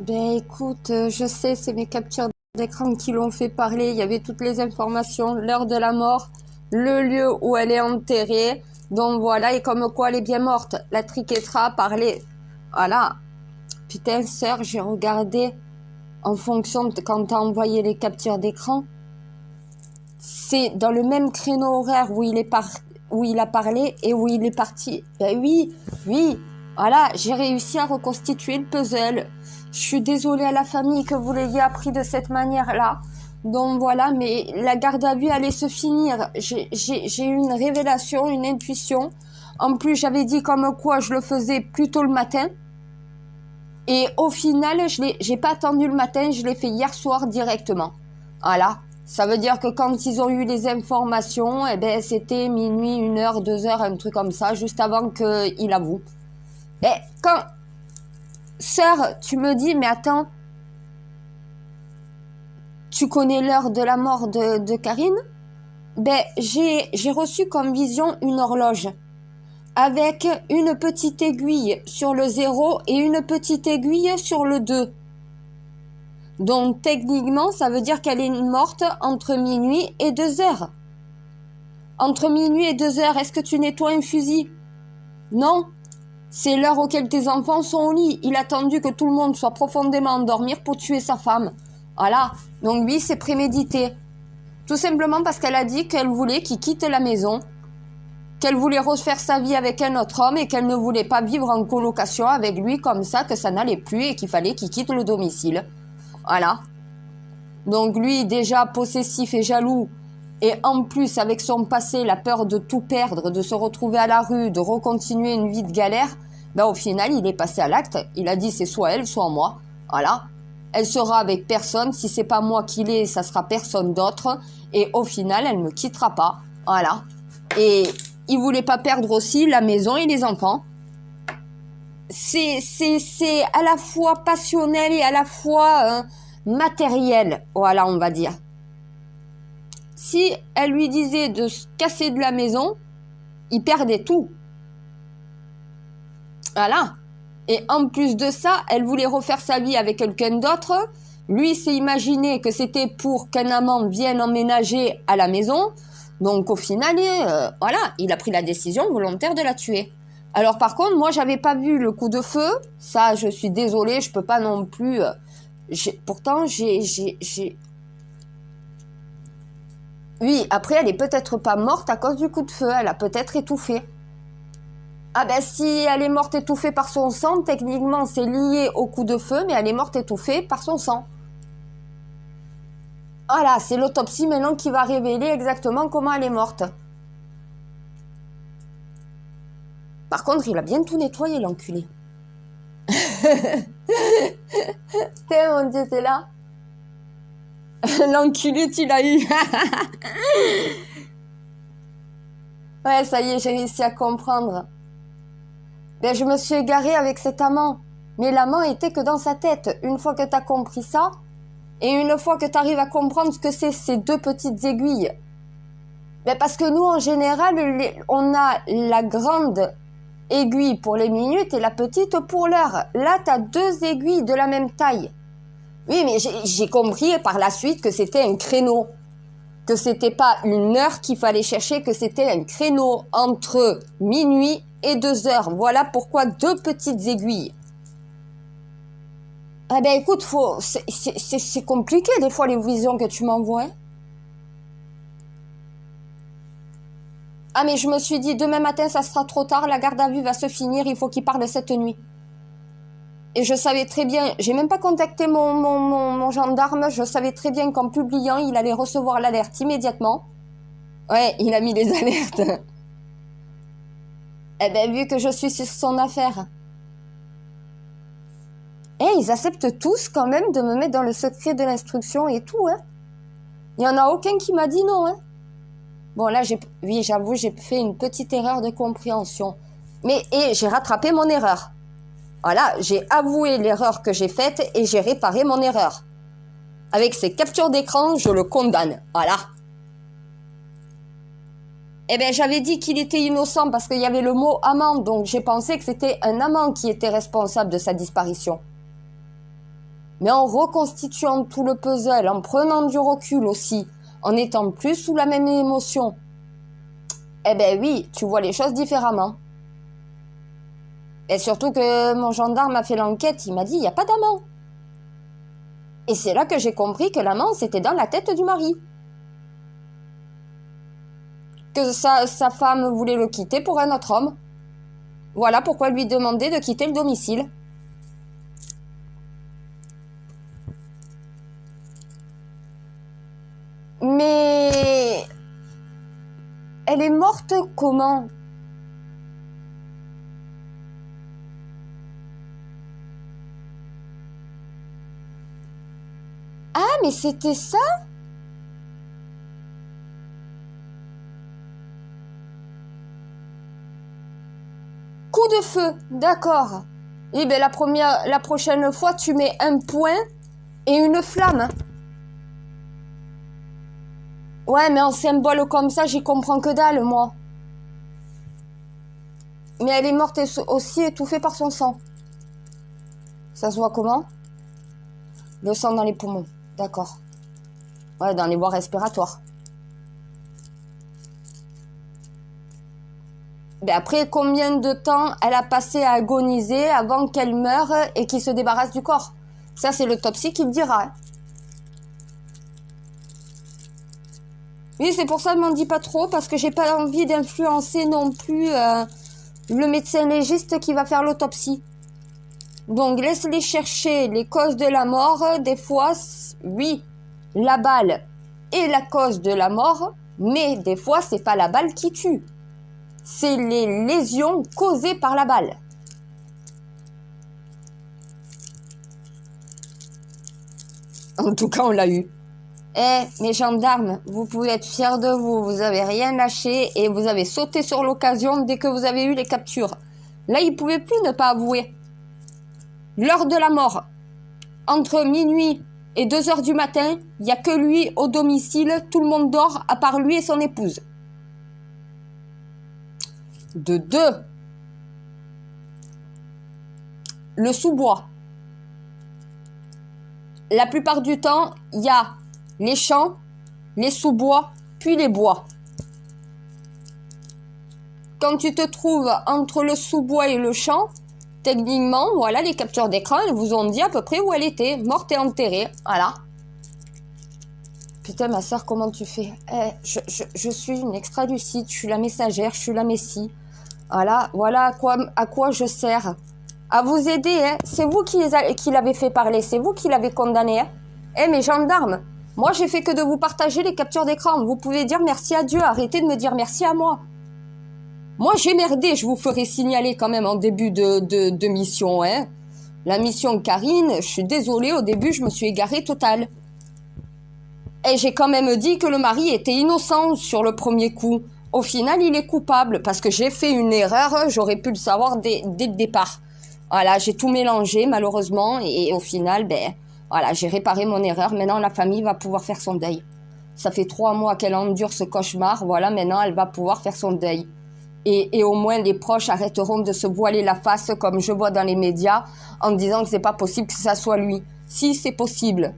Ben écoute, je sais, c'est mes captures d'écran qui l'ont fait parler. Il y avait toutes les informations, l'heure de la mort, le lieu où elle est enterrée. Donc voilà, et comme quoi elle est bien morte. La triquetra parlait. Voilà. Putain, sœur, j'ai regardé en fonction de quand t'as envoyé les captures d'écran. C'est dans le même créneau horaire où il a parlé et où il est parti. Ben oui, oui. Voilà, j'ai réussi à reconstituer le puzzle. Je suis désolée à la famille que vous l'ayez appris de cette manière-là. Donc voilà, mais la garde à vue allait se finir. J'ai eu une révélation, une intuition. En plus, j'avais dit comme quoi je le faisais plus tôt le matin. Et au final, j'ai pas attendu le matin, je l'ai fait hier soir directement. Voilà. Ça veut dire que quand ils ont eu les informations, eh ben, c'était minuit, 1 heure, 2 heures, un truc comme ça, juste avant qu'il avoue. Et quand, sœur, tu me dis, mais attends, tu connais l'heure de la mort de Karine? Ben, j'ai reçu comme vision une horloge avec une petite aiguille sur le 0 et une petite aiguille sur le 2. Donc, techniquement, ça veut dire qu'elle est morte entre minuit et 2 heures. Entre minuit et 2 heures, est-ce que tu nettoies un fusil? Non. C'est l'heure auquel tes enfants sont au lit. Il a attendu que tout le monde soit profondément endormi pour tuer sa femme. Voilà. Donc oui, c'est prémédité. Tout simplement parce qu'elle a dit qu'elle voulait qu'il quitte la maison, qu'elle voulait refaire sa vie avec un autre homme et qu'elle ne voulait pas vivre en colocation avec lui comme ça, que ça n'allait plus et qu'il fallait qu'il quitte le domicile. Voilà. Donc lui, déjà possessif et jaloux, et en plus avec son passé, la peur de tout perdre, de se retrouver à la rue, de recontinuer une vie de galère, ben au final, il est passé à l'acte. Il a dit c'est soit elle, soit moi. Voilà. Elle sera avec personne. Si c'est pas moi qui l'ai, ça sera personne d'autre. Et au final, elle ne me quittera pas. Voilà. Et il voulait pas perdre aussi la maison et les enfants. C'est à la fois passionnel et à la fois matériel. Voilà, on va dire. Si elle lui disait de se casser de la maison, il perdait tout. Voilà. Et en plus de ça, elle voulait refaire sa vie avec quelqu'un d'autre. Lui s'est imaginé que c'était pour qu'un amant vienne emménager à la maison. Donc au final, voilà, il a pris la décision volontaire de la tuer. Alors par contre, moi, j'avais pas vu le coup de feu. Ça, je suis désolée, je peux pas non plus. Pourtant, Oui, après, elle est peut-être pas morte à cause du coup de feu. Elle a peut-être étouffé. Ah ben si elle est morte étouffée par son sang, techniquement c'est lié au coup de feu, mais elle est morte étouffée par son sang. Voilà, c'est l'autopsie maintenant qui va révéler exactement comment elle est morte. Par contre, il a bien tout nettoyé, l'enculé. Putain, mon Dieu, t'es là. L'enculé, tu l'as eu. Ouais, ça y est, j'ai réussi à comprendre. Ben, je me suis égarée avec cet amant. Mais l'amant était que dans sa tête. Une fois que t'as compris ça, et une fois que t'arrives à comprendre ce que c'est ces deux petites aiguilles, ben parce que nous, en général, on a la grande aiguille pour les minutes et la petite pour l'heure. Là, t'as deux aiguilles de la même taille. Oui, mais j'ai compris par la suite que c'était un créneau. Que c'était pas une heure qu'il fallait chercher, que c'était un créneau entre minuit et 2 heures. Voilà pourquoi deux petites aiguilles. Ah ben écoute, c'est compliqué des fois les visions que tu m'envoies. Ah mais je me suis dit, demain matin ça sera trop tard, la garde à vue va se finir, il faut qu'il parle cette nuit. Et je savais très bien, j'ai même pas contacté mon gendarme, je savais très bien qu'en publiant, il allait recevoir l'alerte immédiatement. Ouais, il a mis les alertes. Eh ben vu que je suis sur son affaire. Eh, ils acceptent tous quand même de me mettre dans le secret de l'instruction et tout, hein. Il y en a aucun qui m'a dit non, hein. Bon, là, oui, j'avoue, j'ai fait une petite erreur de compréhension. Mais, j'ai rattrapé mon erreur. Voilà, j'ai avoué l'erreur que j'ai faite et j'ai réparé mon erreur. Avec ces captures d'écran, je le condamne. Voilà. Eh ben, j'avais dit qu'il était innocent parce qu'il y avait le mot amant, donc j'ai pensé que c'était un amant qui était responsable de sa disparition. Mais en reconstituant tout le puzzle, en prenant du recul aussi, en étant plus sous la même émotion, eh ben oui, tu vois les choses différemment. Et surtout que mon gendarme a fait l'enquête, il m'a dit, il n'y a pas d'amant. Et c'est là que j'ai compris que l'amant, c'était dans la tête du mari. Que sa femme voulait le quitter pour un autre homme. Voilà pourquoi lui demander de quitter le domicile. Mais elle est morte comment? Ah, mais c'était ça? Coup de feu, d'accord. Eh bien, la prochaine fois, tu mets un point et une flamme. Ouais, mais en symbole comme ça, j'y comprends que dalle, moi. Mais elle est morte aussi étouffée par son sang. Ça se voit comment? Le sang dans les poumons, d'accord. Ouais, dans les voies respiratoires. Ben après, combien de temps elle a passé à agoniser avant qu'elle meure et qu'il se débarrasse du corps? Ça, c'est l'autopsie qui le dira. Hein. Oui, c'est pour ça que je m'en dis pas trop, parce que j'ai pas envie d'influencer non plus le médecin légiste qui va faire l'autopsie. Donc, laisse-les chercher les causes de la mort. Des fois, oui, la balle est la cause de la mort, mais des fois, c'est pas la balle qui tue. C'est les lésions causées par la balle. En tout cas, on l'a eu. Eh, mes gendarmes, vous pouvez être fiers de vous. Vous avez rien lâché et vous avez sauté sur l'occasion dès que vous avez eu les captures. Là, il ne pouvait plus ne pas avouer. L'heure de la mort, entre minuit et 2 heures du matin, il n'y a que lui au domicile. Tout le monde dort, à part lui et son épouse. De 2, le sous-bois. La plupart du temps, il y a les champs, les sous-bois, puis les bois. Quand tu te trouves entre le sous-bois et le champ, techniquement, voilà, les captures d'écran, elles vous ont dit à peu près où elle était, morte et enterrée. Voilà. Putain, ma soeur, comment tu fais? Je suis une extra-lucide, je suis la messagère, je suis la messie. Voilà à quoi je sers. À vous aider, hein. C'est vous qui l'avez fait parler, c'est vous qui l'avez condamné. Hein. Mes gendarmes, moi j'ai fait que de vous partager les captures d'écran. Vous pouvez dire merci à Dieu, arrêtez de me dire merci à moi. Moi j'ai merdé, je vous ferai signaler quand même en début de mission. Hein. La mission Karine, je suis désolée, au début je me suis égarée totale. Et j'ai quand même dit que le mari était innocent sur le premier coup. Au final, il est coupable parce que j'ai fait une erreur, j'aurais pu le savoir dès le départ. Voilà, j'ai tout mélangé malheureusement et au final, voilà, j'ai réparé mon erreur. Maintenant, la famille va pouvoir faire son deuil. Ça fait 3 mois qu'elle endure ce cauchemar. Voilà, maintenant, elle va pouvoir faire son deuil. Et au moins, les proches arrêteront de se voiler la face comme je vois dans les médias en disant que c'est pas possible que ça soit lui. Si, c'est possible.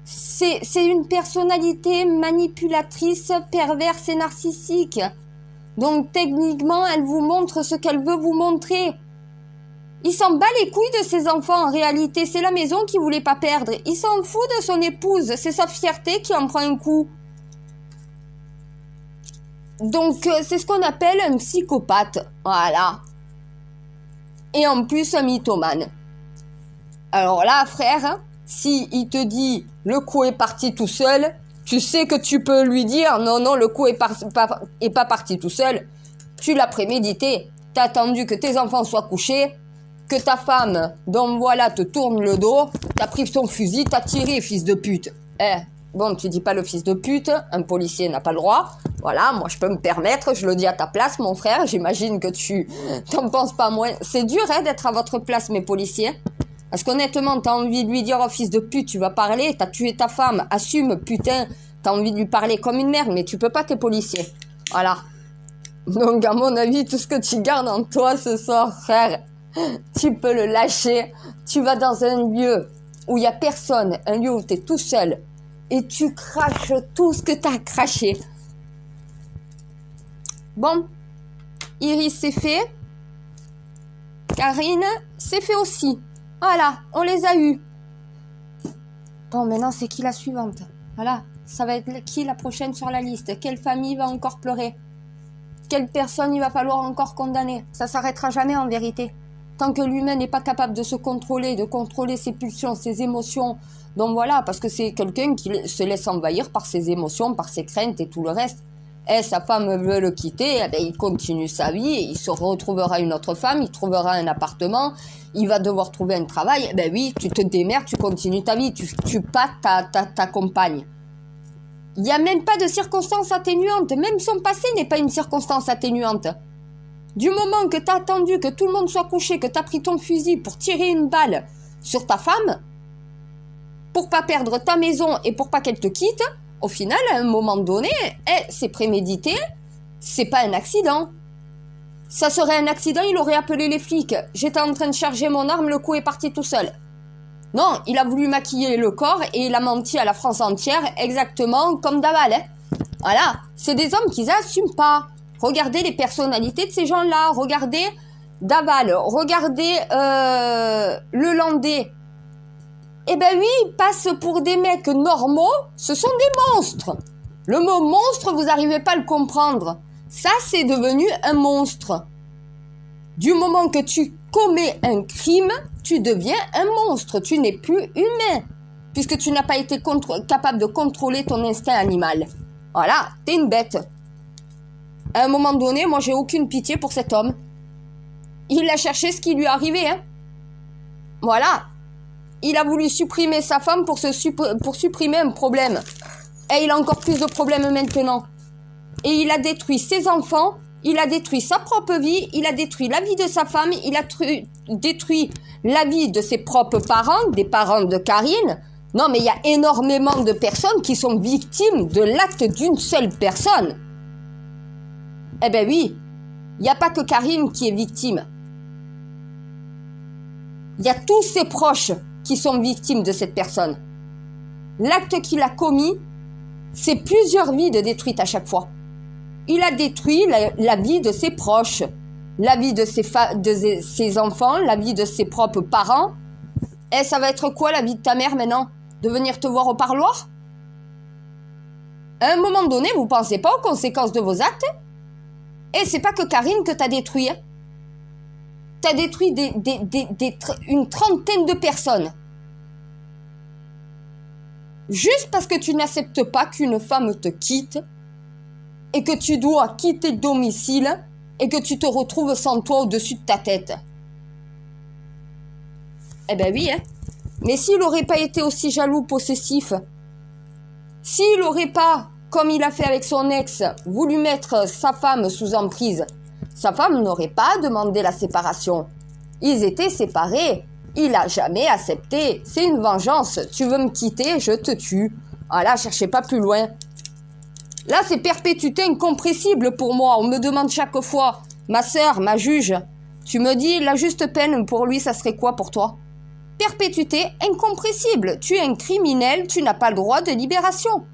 C'est une personnalité manipulatrice, perverse et narcissique. Donc techniquement, elle vous montre ce qu'elle veut vous montrer. Il s'en bat les couilles de ses enfants en réalité. C'est la maison qu'il voulait pas perdre. Il s'en fout de son épouse. C'est sa fierté qui en prend un coup. Donc c'est ce qu'on appelle un psychopathe. Voilà. Et en plus un mythomane. Alors là, frère, si il te dit le coup est parti tout seul, tu sais que tu peux lui dire non, le coup est pas parti tout seul. Tu l'as prémédité. T'as attendu que tes enfants soient couchés, que ta femme, donc voilà, te tourne le dos, t'as pris ton fusil, t'as tiré, fils de pute. Bon, tu dis pas le fils de pute, un policier n'a pas le droit. Voilà, moi je peux me permettre, je le dis à ta place, mon frère, j'imagine que tu t'en penses pas moins. C'est dur d'être à votre place, mes policiers. Parce qu'honnêtement, t'as envie de lui dire, oh fils de pute, tu vas parler, t'as tué ta femme, assume, putain, t'as envie de lui parler comme une merde, mais tu peux pas, t'es policier. Voilà. Donc à mon avis, tout ce que tu gardes en toi ce soir, frère, tu peux le lâcher. Tu vas dans un lieu où il n'y a personne, un lieu où tu es tout seul, et tu craches tout ce que tu as craché. Bon, Iris, c'est fait. Karine, c'est fait aussi. Voilà, on les a eus. Bon, maintenant, c'est qui la suivante? Voilà, ça va être qui la prochaine sur la liste? Quelle famille va encore pleurer? Quelle personne il va falloir encore condamner? Ça s'arrêtera jamais en vérité. Tant que l'humain n'est pas capable de se contrôler, de contrôler ses pulsions, ses émotions. Donc voilà, parce que c'est quelqu'un qui se laisse envahir par ses émotions, par ses craintes et tout le reste. Et sa femme veut le quitter, eh ben, il continue sa vie, il se retrouvera une autre femme, il trouvera un appartement, il va devoir trouver un travail. Eh ben oui, tu te démerdes, tu continues ta vie, tu pas ta compagne. Il n'y a même pas de circonstance atténuante, même son passé n'est pas une circonstance atténuante. Du moment que tu as attendu que tout le monde soit couché, que tu as pris ton fusil pour tirer une balle sur ta femme, pour pas perdre ta maison et pour pas qu'elle te quitte, au final, à un moment donné, c'est prémédité, c'est pas un accident. Ça serait un accident, il aurait appelé les flics. J'étais en train de charger mon arme, le coup est parti tout seul. Non, il a voulu maquiller le corps et il a menti à la France entière, exactement comme Daval. Voilà, c'est des hommes qui n'assument pas. Regardez les personnalités de ces gens-là, regardez Daval, regardez le Landais. Eh ben oui, ils passent pour des mecs normaux, ce sont des monstres. Le mot monstre, vous n'arrivez pas à le comprendre. Ça, c'est devenu un monstre. Du moment que tu commets un crime, tu deviens un monstre. Tu n'es plus humain, puisque tu n'as pas été capable de contrôler ton instinct animal. Voilà, t'es une bête. À un moment donné, moi, j'ai aucune pitié pour cet homme. Il a cherché ce qui lui arrivait, hein. Voilà. Il a voulu supprimer sa femme pour supprimer un problème. Et il a encore plus de problèmes maintenant. Et il a détruit ses enfants, il a détruit sa propre vie, il a détruit la vie de sa femme, il a détruit la vie de ses propres parents, des parents de Karine. Non, mais il y a énormément de personnes qui sont victimes de l'acte d'une seule personne. Eh ben oui, il n'y a pas que Karine qui est victime. Il y a tous ses proches qui sont victimes de cette personne. L'acte qu'il a commis, c'est plusieurs vies de détruites à chaque fois. Il a détruit la vie de ses proches, la vie de ses enfants, la vie de ses propres parents. Et ça va être quoi la vie de ta mère maintenant? De venir te voir au parloir? À un moment donné, vous pensez pas aux conséquences de vos actes? Et c'est pas que Karine que t'as détruit. T'as détruit une trentaine de personnes. Juste parce que tu n'acceptes pas qu'une femme te quitte et que tu dois quitter le domicile et que tu te retrouves sans toi au-dessus de ta tête. Eh ben oui, hein. Mais s'il n'aurait pas été aussi jaloux, possessif, s'il n'aurait pas, comme il a fait avec son ex, voulu mettre sa femme sous emprise, sa femme n'aurait pas demandé la séparation. Ils étaient séparés. Il a jamais accepté. C'est une vengeance. Tu veux me quitter, je te tue. Ah là, cherchez pas plus loin. Là, c'est perpétuité incompressible pour moi. On me demande chaque fois, ma sœur, ma juge, tu me dis la juste peine pour lui, ça serait quoi pour toi? Perpétuité incompressible. Tu es un criminel, tu n'as pas le droit de libération.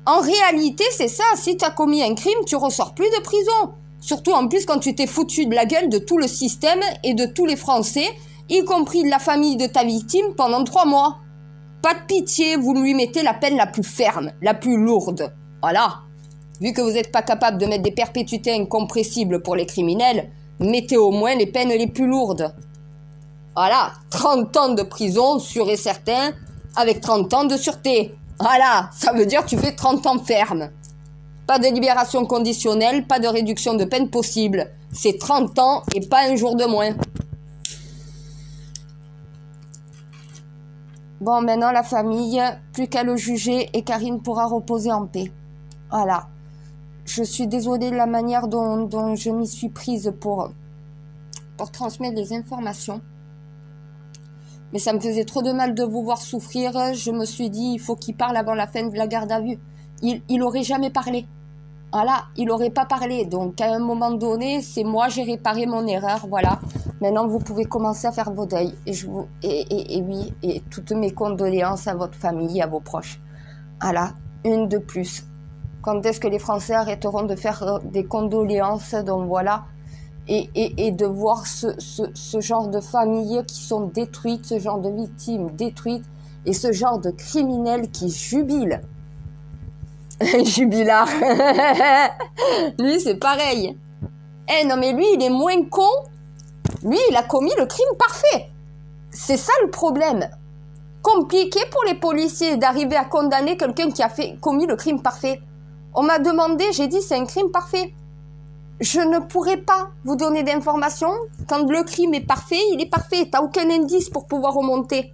En réalité, c'est ça. Si tu as commis un crime, tu ressors plus de prison. Surtout en plus quand tu t'es foutu de la gueule de tout le système et de tous les Français, y compris de la famille de ta victime pendant 3 mois. Pas de pitié, vous lui mettez la peine la plus ferme, la plus lourde. Voilà. Vu que vous n'êtes pas capable de mettre des perpétuités incompressibles pour les criminels, mettez au moins les peines les plus lourdes. Voilà. 30 ans de prison, sûr et certain, avec 30 ans de sûreté. Voilà. Ça veut dire que tu fais 30 ans ferme. Pas de libération conditionnelle, pas de réduction de peine possible. C'est 30 ans et pas un jour de moins. Bon, maintenant la famille, plus qu'à le juger et Karine pourra reposer en paix. Voilà. Je suis désolée de la manière dont je m'y suis prise pour transmettre les informations. Mais ça me faisait trop de mal de vous voir souffrir. Je me suis dit, il faut qu'il parle avant la fin de la garde à vue. Il aurait jamais parlé. Voilà, il n'aurait pas parlé. Donc, à un moment donné, c'est moi, j'ai réparé mon erreur. Voilà. Maintenant, vous pouvez commencer à faire vos deuils. Et oui, et toutes mes condoléances à votre famille, à vos proches. Voilà, une de plus. Quand est-ce que les Français arrêteront de faire des condoléances? Donc, voilà. Et de voir ce genre de familles qui sont détruites, ce genre de victimes détruites, et ce genre de criminels qui jubilent. Jubilard. Lui, c'est pareil. Eh non, mais lui, il est moins con. Lui, il a commis le crime parfait. C'est ça le problème. Compliqué pour les policiers d'arriver à condamner quelqu'un qui a commis le crime parfait. On m'a demandé, j'ai dit, c'est un crime parfait. Je ne pourrais pas vous donner d'informations. Quand le crime est parfait, il est parfait. T'as aucun indice pour pouvoir remonter.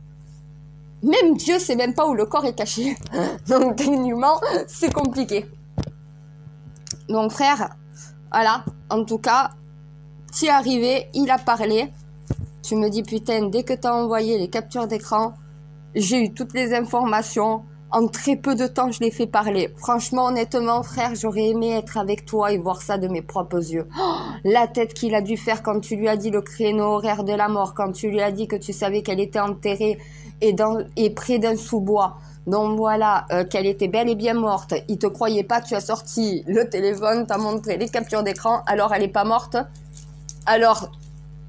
Même Dieu sait même pas où le corps est caché. Donc, techniquement, c'est compliqué. Donc, frère, voilà. En tout cas, t'y es arrivé, il a parlé. Tu me dis, putain, dès que t'as envoyé les captures d'écran, j'ai eu toutes les informations. En très peu de temps, je l'ai fait parler. Franchement, honnêtement, frère, j'aurais aimé être avec toi et voir ça de mes propres yeux. Oh, la tête qu'il a dû faire quand tu lui as dit le créneau horaire de la mort, quand tu lui as dit que tu savais qu'elle était enterrée et près d'un sous-bois. Donc voilà, qu'elle était bel et bien morte. Il te croyait pas, tu as sorti le téléphone, t'as montré les captures d'écran, alors elle est pas morte. Alors,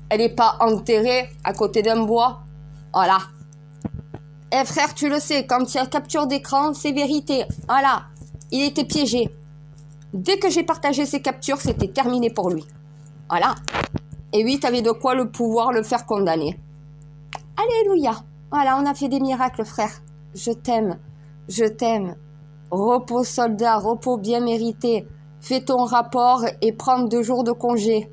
elle est pas enterrée à côté d'un bois. Voilà. Eh frère, tu le sais, quand il y a capture d'écran, c'est vérité. Voilà, il était piégé. Dès que j'ai partagé ces captures, c'était terminé pour lui. Voilà. Et oui, t'avais de quoi le pouvoir le faire condamner. Alléluia. Voilà, on a fait des miracles, frère. Je t'aime. Je t'aime. Repos soldat, repos bien mérité. Fais ton rapport et prends 2 jours de congé.